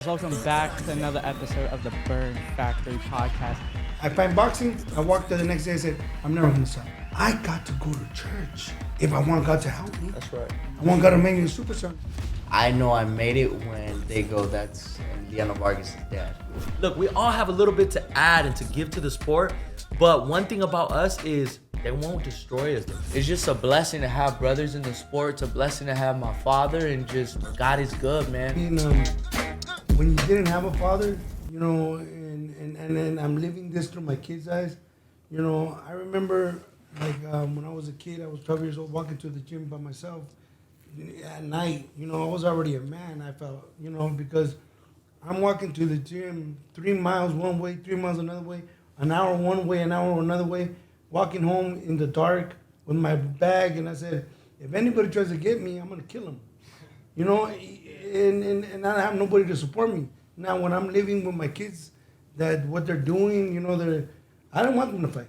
Welcome back to another episode of the Burn Factory podcast. I find boxing, I walked there the next day, I said, I'm never gonna stop. I got to go to church if I want God to help me. That's right. I want God to make me a superstar. I know I made it when they go, that's Emiliano Vargas' dad. Look, we all have a little bit to add and to give to the sport, but one thing about us is they won't destroy us. It's just a blessing to have brothers in the sport. It's a blessing to have my father, and just God is good, man. And, when you didn't have a father, you know, and then I'm living this through my kids' eyes, you know, I remember like when I was a kid, I was 12 years old, walking to the gym by myself at night. You know, I was already a man, I felt, you know, because I'm walking to the gym 3 miles one way, 3 miles another way, an hour one way, an hour another way, walking home in the dark with my bag, and I said, if anybody tries to get me, I'm gonna kill him. You know, and I have nobody to support me. Now, when I'm living with my kids, that what they're doing, you know, I don't want them to fight.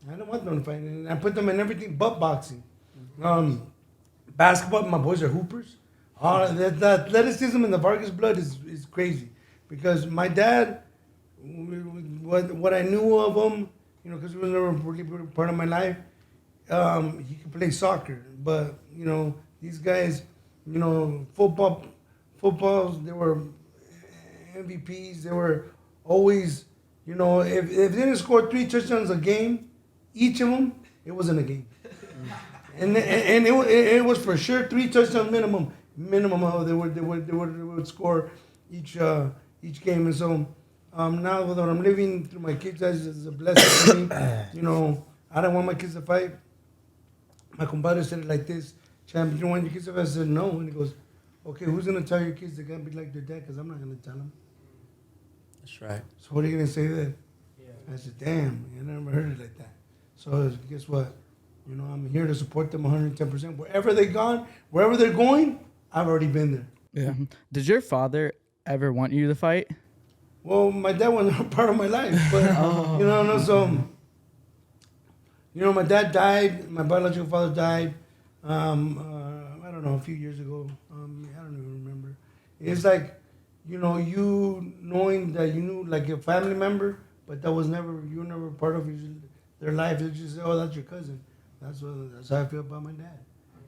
I don't want them to fight. And I put them in everything but boxing. Basketball, my boys are hoopers. The athleticism in the Vargas blood is crazy. Because my dad, what I knew of him, you know, because he was never really part of my life, he could play soccer. But, you know, these guys, you know, footballs, they were MVPs. They were always, you know, if they didn't score 3 touchdowns a game, each of them, it wasn't a game. and it was for sure 3 touchdowns minimum they would score each game. And so now that I'm living through my kids' eyes, it's a blessing for me. You know, I don't want my kids to fight. My compadre said it like this: Champ, you don't want your kids to fight? I said no. And he goes, okay, who's going to tell your kids they're going to be like their dad? Because I'm not going to tell them. That's right. So what are you going to say then? Yeah. I said, damn, I never heard it like that. So guess what? You know, I'm here to support them 110%. Wherever they're going, I've already been there. Yeah. Did your father ever want you to fight? Well, my dad wasn't part of my life. But, you know, no, so, you know, my dad died. My biological father died. I don't know, a few years ago. I don't even remember. It's like, you know, you knowing that you knew like a family member, but you were never part of their life. They just say, oh, that's your cousin. That's how I feel about my dad.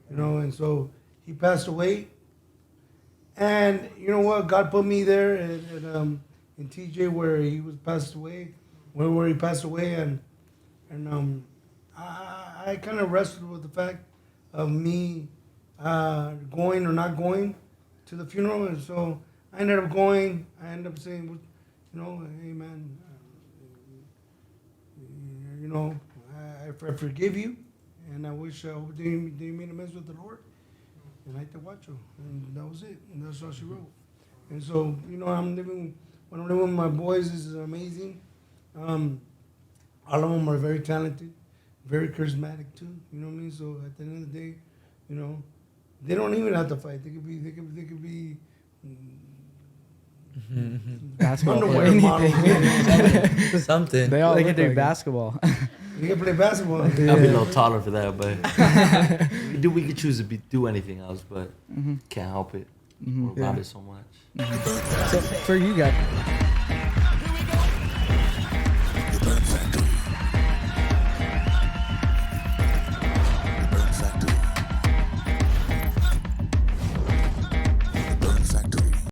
You know, and so he passed away. And you know what? God put me there in TJ where he passed away, where he passed away, and I kind of wrestled with the fact of me going or not going to the funeral. And so I ended up going. I ended up saying, you know, hey man, you know, I forgive you, and I wish I hope they made amends with the Lord, and I te watcho, and that was it, and that's all she wrote. And so, you know, when I'm living with my boys, this is amazing. All of them are very talented, very charismatic too. You know what I mean? So at the end of the day, you know, they don't even have to fight. They could be Basketball underwear models. Something. They can do basketball. They can play basketball. I'll be a little taller for that, but we could choose to do anything else, but can't help it. We're about it so much. So for you guys,